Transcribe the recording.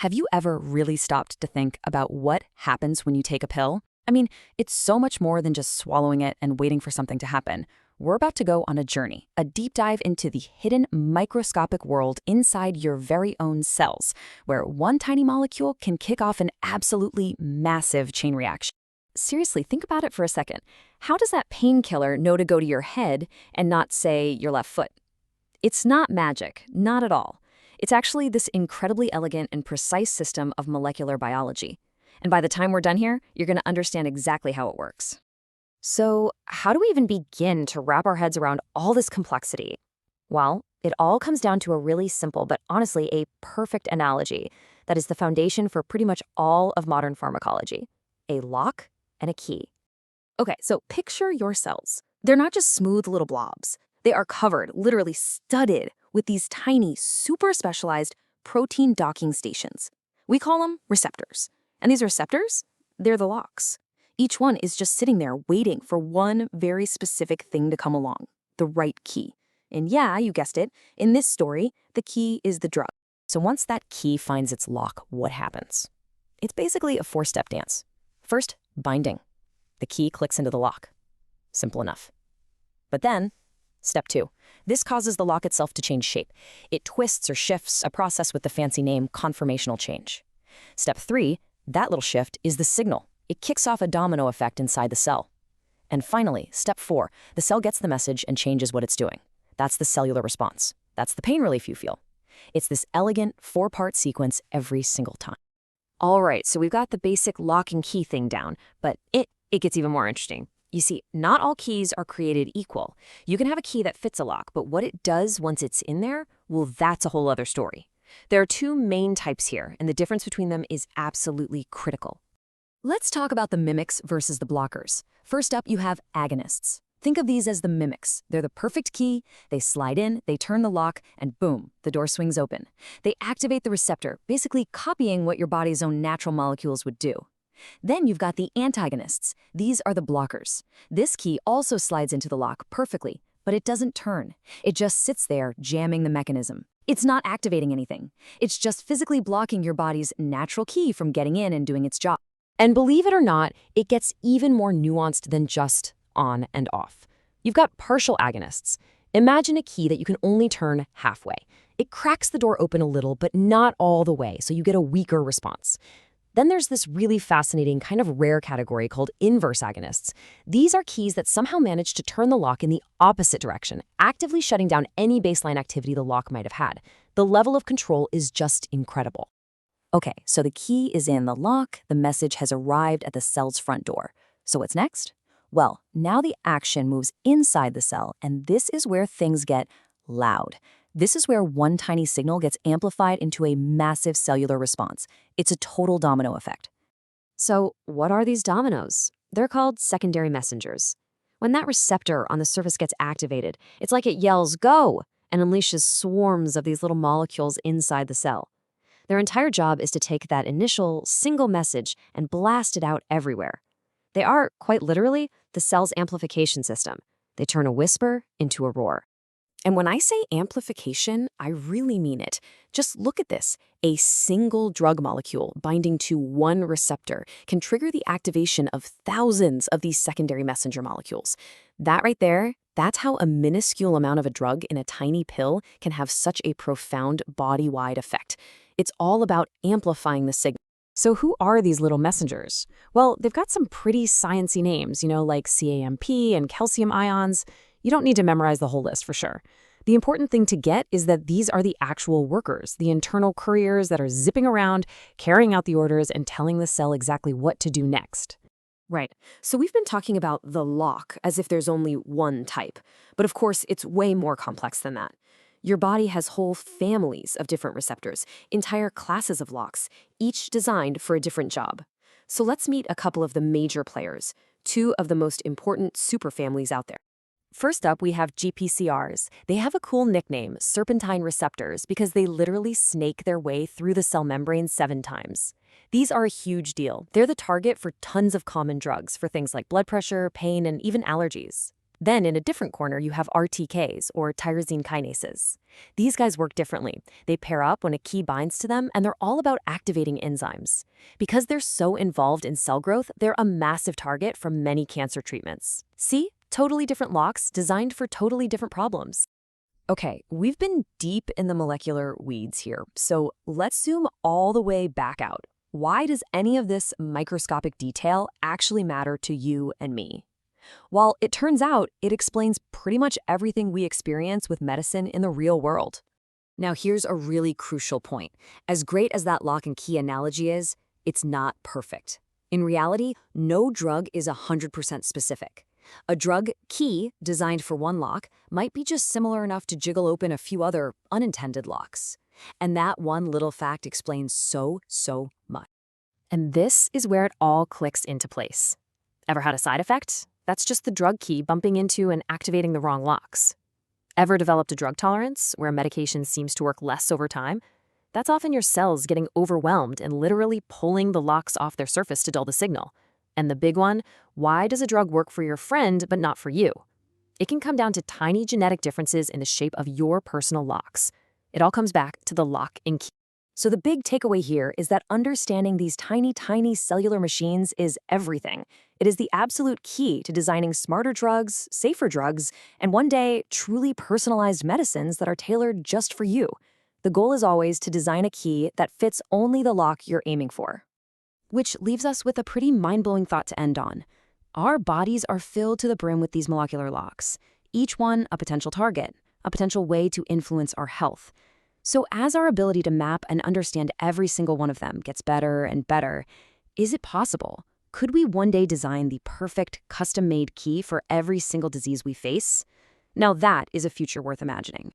Have you ever really stopped to think about what happens when you take a pill? I mean, it's so much more than just swallowing it and waiting for something to happen. We're about to go on a journey, a deep dive into the hidden microscopic world inside your very own cells, where one tiny molecule can kick off an absolutely massive chain reaction. Seriously, think about it for a second. How does that painkiller know to go to your head and not, say, your left foot? It's not magic, not at all. It's actually this incredibly elegant and precise system of molecular biology. And by the time we're done here, you're going to understand exactly how it works. So, how do we even begin to wrap our heads around all this complexity? Well, it all comes down to a really simple, but honestly a perfect analogy that is the foundation for pretty much all of modern pharmacology: a lock and a key. Okay, so picture your cells. They're not just smooth little blobs. They are covered, literally studded, with these tiny, super specialized protein docking stations. We call them receptors. And these receptors, they're the locks. Each one is just sitting there waiting for one very specific thing to come along, the right key. And yeah, you guessed it, in this story, the key is the drug. So once that key finds its lock, what happens? It's basically a four-step dance. First, binding. The key clicks into the lock. Simple enough. But then, step 2. This causes the lock itself to change shape. It twists or shifts, a process with the fancy name conformational change. Step 3, that little shift is the signal. It kicks off a domino effect inside the cell. And finally, step 4, the cell gets the message and changes what it's doing. That's the cellular response. That's the pain relief you feel. It's this elegant 4-part sequence every single time. All right, so we've got the basic lock and key thing down, but it gets even more interesting. You see, not all keys are created equal. You can have a key that fits a lock, but what it does once it's in there, well, that's a whole other story. There are 2 main types here, and the difference between them is absolutely critical. Let's talk about the mimics versus the blockers. First up, you have agonists. Think of these as the mimics. They're the perfect key, they slide in, they turn the lock, and boom, the door swings open. They activate the receptor, basically copying what your body's own natural molecules would do. Then you've got the antagonists. These are the blockers. This key also slides into the lock perfectly, but it doesn't turn. It just sits there, jamming the mechanism. It's not activating anything. It's just physically blocking your body's natural key from getting in and doing its job. And believe it or not, it gets even more nuanced than just on and off. You've got partial agonists. Imagine a key that you can only turn halfway. It cracks the door open a little, but not all the way, so you get a weaker response. Then there's this really fascinating kind of rare category called inverse agonists. These are keys that somehow manage to turn the lock in the opposite direction, actively shutting down any baseline activity the lock might have had. The level of control is just incredible. Okay, so the key is in the lock, the message has arrived at the cell's front door. So what's next? Well, now the action moves inside the cell, and this is where things get loud. This is where one tiny signal gets amplified into a massive cellular response. It's a total domino effect. So, what are these dominoes? They're called secondary messengers. When that receptor on the surface gets activated, it's like it yells, "Go!" and unleashes swarms of these little molecules inside the cell. Their entire job is to take that initial single message and blast it out everywhere. They are, quite literally, the cell's amplification system. They turn a whisper into a roar. And when I say amplification, I really mean it. Just look at this. A single drug molecule binding to one receptor can trigger the activation of thousands of these secondary messenger molecules. That right there, that's how a minuscule amount of a drug in a tiny pill can have such a profound body-wide effect. It's all about amplifying the signal. So who are these little messengers? Well, they've got some pretty sciencey names, like CAMP and calcium ions. You don't need to memorize the whole list for sure. The important thing to get is that these are the actual workers, the internal couriers that are zipping around, carrying out the orders, and telling the cell exactly what to do next. Right. So we've been talking about the lock as if there's only one type. But of course, it's way more complex than that. Your body has whole families of different receptors, entire classes of locks, each designed for a different job. So let's meet a couple of the major players, 2 of the most important superfamilies out there. First up, we have GPCRs. They have a cool nickname, serpentine receptors, because they literally snake their way through the cell membrane 7 times. These are a huge deal. They're the target for tons of common drugs for things like blood pressure, pain, and even allergies. Then in a different corner, you have RTKs, or tyrosine kinases. These guys work differently. They pair up when a key binds to them, and they're all about activating enzymes. Because they're so involved in cell growth, they're a massive target for many cancer treatments. See? Totally different locks designed for totally different problems. Okay, we've been deep in the molecular weeds here, so let's zoom all the way back out. Why does any of this microscopic detail actually matter to you and me? Well, it turns out it explains pretty much everything we experience with medicine in the real world. Now, here's a really crucial point. As great as that lock and key analogy is, it's not perfect. In reality, no drug is 100% specific. A drug key designed for one lock might be just similar enough to jiggle open a few other unintended locks. And that one little fact explains so much. And this is where it all clicks into place. Ever had a side effect? That's just the drug key bumping into and activating the wrong locks. Ever developed a drug tolerance where a medication seems to work less over time? That's often your cells getting overwhelmed and literally pulling the locks off their surface to dull the signal. And the big one, why does a drug work for your friend but not for you? It can come down to tiny genetic differences in the shape of your personal locks. It all comes back to the lock and key. So the big takeaway here is that understanding these tiny cellular machines is everything. It is the absolute key to designing smarter drugs, safer drugs, and one day, truly personalized medicines that are tailored just for you. The goal is always to design a key that fits only the lock you're aiming for. Which leaves us with a pretty mind-blowing thought to end on. Our bodies are filled to the brim with these molecular locks, each one a potential target, a potential way to influence our health. So as our ability to map and understand every single one of them gets better and better, is it possible? Could we one day design the perfect custom-made key for every single disease we face? Now that is a future worth imagining.